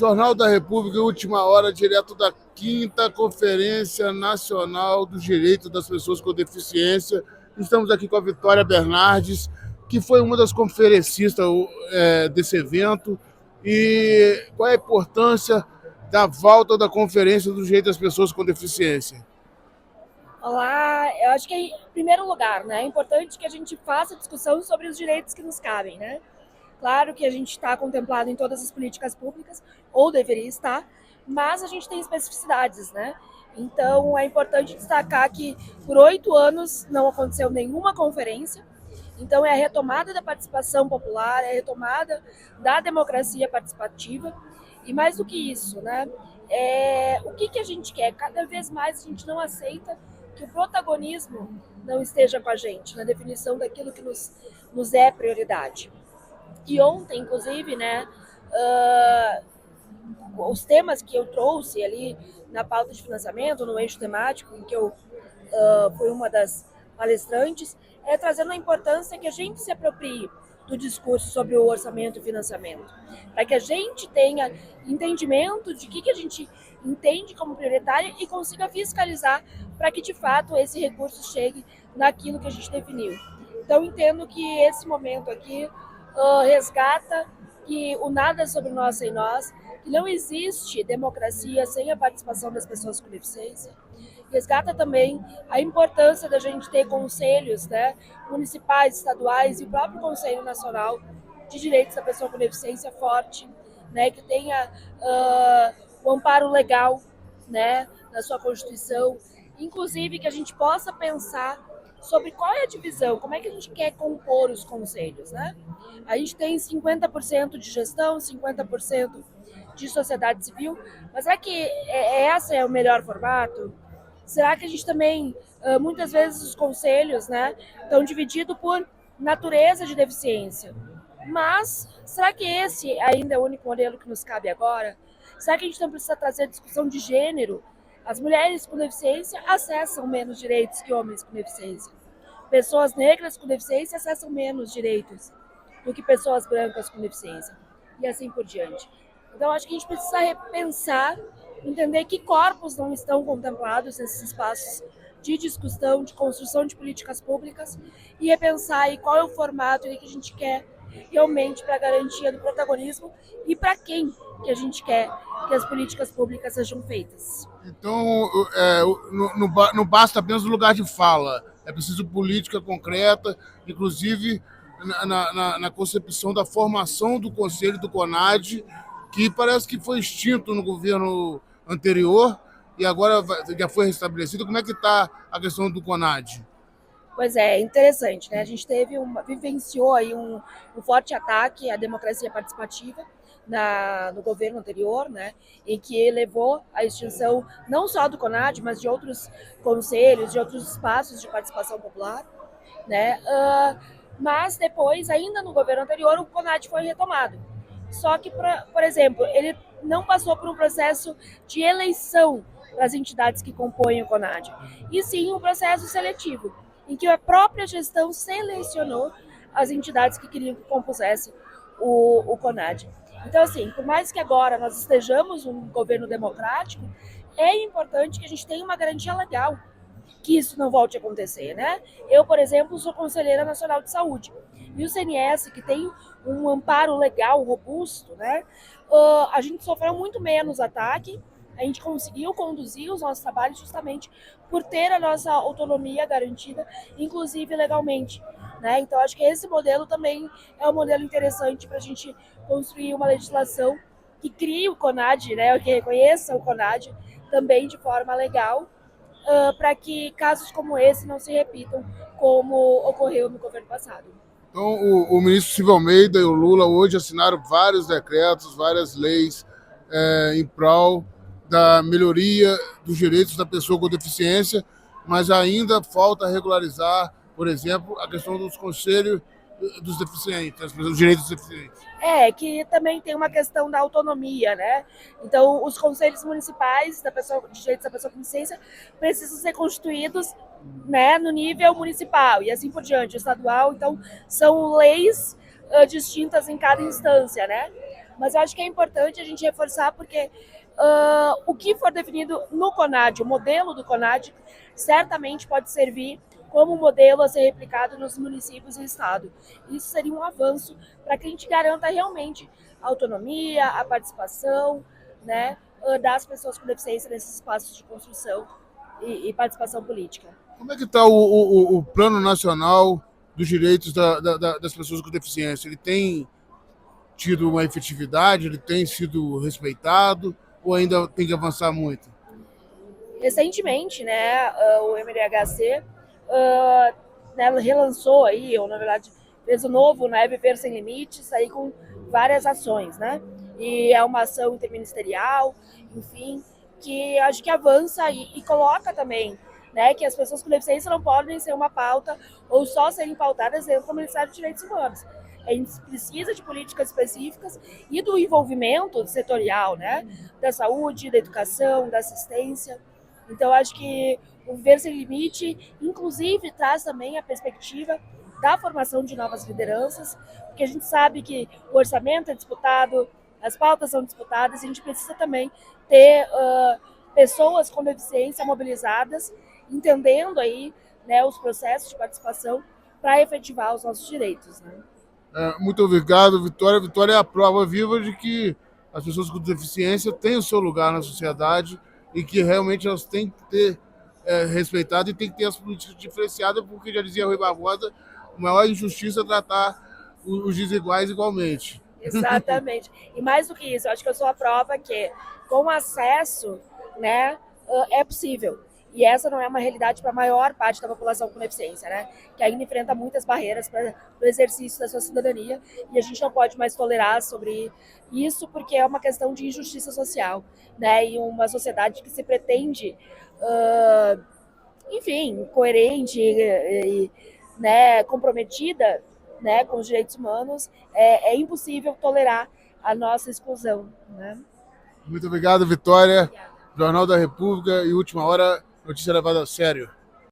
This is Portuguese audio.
Jornal da República, última hora, direto da 5ª Conferência Nacional dos Direitos das Pessoas com Deficiência. Estamos aqui com a Vitória Bernardes, que foi uma das conferencistas desse evento. E qual é a importância da volta da Conferência dos Direitos das Pessoas com Deficiência? Olá, eu acho que, em primeiro lugar, né, é importante que a gente faça discussão sobre os direitos que nos cabem, né? Claro que a gente está contemplado em todas as políticas públicas, ou deveria estar, mas a gente tem especificidades, né? Então, é importante destacar que, por 8 anos, não aconteceu nenhuma conferência. Então, é a retomada da participação popular, é a retomada da democracia participativa. E mais do que isso, né? O que a gente quer? Cada vez mais a gente não aceita que o protagonismo não esteja com a gente, na definição daquilo que nos é prioridade. E ontem, inclusive, né, os temas que eu trouxe ali na pauta de financiamento, no eixo temático, em que eu fui uma das palestrantes, trazendo a importância que a gente se aproprie do discurso sobre o orçamento e financiamento, para que a gente tenha entendimento de que a gente entende como prioritário e consiga fiscalizar para que, de fato, esse recurso chegue naquilo que a gente definiu. Então, entendo que esse momento aqui resgata que o nada sobre nós sem nós, que não existe democracia sem a participação das pessoas com deficiência. Resgata também a importância da gente ter conselhos, né, municipais, estaduais e o próprio Conselho Nacional de Direitos da Pessoa com Deficiência forte, né, que tenha o amparo legal, né, na sua Constituição, inclusive que a gente possa pensar sobre qual é a divisão, como é que a gente quer compor os conselhos, né? A gente tem 50% de gestão, 50% de sociedade civil, mas será que esse é o melhor formato? Será que a gente também, muitas vezes os conselhos, né, estão divididos por natureza de deficiência? Mas será que esse ainda é o único modelo que nos cabe agora? Será que a gente não precisa trazer discussão de gênero? As mulheres com deficiência acessam menos direitos que homens com deficiência. Pessoas negras com deficiência acessam menos direitos do que pessoas brancas com deficiência. E assim por diante. Então, acho que a gente precisa repensar, entender que corpos não estão contemplados nesses espaços de discussão, de construção de políticas públicas e repensar aí qual é o formato que a gente quer realmente para a garantia do protagonismo e para quem que a gente quer que as políticas públicas sejam feitas. Então, não basta apenas o lugar de fala, é preciso política concreta, inclusive na concepção da formação do Conselho do CONAD, que parece que foi extinto no governo anterior e agora já foi restabelecido. Como é que está a questão do CONAD? Pois é, interessante, né? A gente vivenciou aí um forte ataque à democracia participativa no governo anterior, né? Em que levou à extinção não só do CONAD, mas de outros conselhos, de outros espaços de participação popular, né? Mas depois, ainda no governo anterior, o CONAD foi retomado. Só que, por exemplo, ele não passou por um processo de eleição das entidades que compõem o CONAD, e sim um processo seletivo, em que a própria gestão selecionou as entidades que queriam que compusesse o CONAD. Então, assim, por mais que agora nós estejamos um governo democrático, é importante que a gente tenha uma garantia legal que isso não volte a acontecer, né? Eu, por exemplo, sou conselheira nacional de saúde e o CNS, que tem um amparo legal robusto, né? A gente sofreu muito menos ataque, a gente conseguiu conduzir os nossos trabalhos justamente por ter a nossa autonomia garantida, inclusive legalmente, né? Então, acho que esse modelo também é um modelo interessante para a gente construir uma legislação que crie o CONAD, né? Que reconheça o CONAD também de forma legal, para que casos como esse não se repitam, como ocorreu no governo passado. Então, o ministro Silvio Almeida e o Lula hoje assinaram vários decretos, várias leis em prol da melhoria dos direitos da pessoa com deficiência, mas ainda falta regularizar, por exemplo, a questão dos conselhos dos deficientes, dos direitos dos deficientes. Que também tem uma questão da autonomia, né? Então, os conselhos municipais de direitos da pessoa com deficiência precisam ser constituídos, né, no nível municipal e assim por diante, estadual. Então, são leis distintas em cada instância, né? Mas eu acho que é importante a gente reforçar porque o que for definido no CONAD, o modelo do CONAD, certamente pode servir como modelo a ser replicado nos municípios e estado. Isso seria um avanço para que a gente garanta realmente a autonomia, a participação, né, das pessoas com deficiência nesses espaços de construção e participação política. Como é que está o Plano Nacional dos Direitos das Pessoas com Deficiência? Ele tem tido uma efetividade, ele tem sido respeitado ou ainda tem que avançar muito? Recentemente, né, o MDHC né, relançou aí, ou na verdade fez o novo, né, Viver Sem Limites, aí com várias ações, né? E é uma ação interministerial, enfim, que acho que avança e coloca também, né, que as pessoas com deficiência não podem ser uma pauta ou só serem pautadas dentro do Ministério dos Direitos Humanos. A gente precisa de políticas específicas e do envolvimento setorial, né, da saúde, da educação, da assistência. Então, acho que o Viver Sem Limite, inclusive, traz também a perspectiva da formação de novas lideranças, porque a gente sabe que o orçamento é disputado, as pautas são disputadas, e a gente precisa também ter pessoas com deficiência mobilizadas, entendendo aí, né, os processos de participação para efetivar os nossos direitos, né? Muito obrigado, Vitória. Vitória é a prova viva de que as pessoas com deficiência têm o seu lugar na sociedade e que realmente elas têm que ter respeitado e têm que ter as políticas diferenciadas, porque já dizia Rui Barbosa, a maior injustiça é tratar os desiguais igualmente. Exatamente. E mais do que isso, eu acho que eu sou a prova que com acesso, né, é possível. E essa não é uma realidade para a maior parte da população com deficiência, né? Que ainda enfrenta muitas barreiras para o exercício da sua cidadania, e a gente não pode mais tolerar sobre isso porque é uma questão de injustiça social, né? E uma sociedade que se pretende, enfim, coerente e, né, comprometida, né, com os direitos humanos, é impossível tolerar a nossa exclusão, né? Muito obrigado, Vitória. Jornal da República e Última Hora, notícia levada a sério.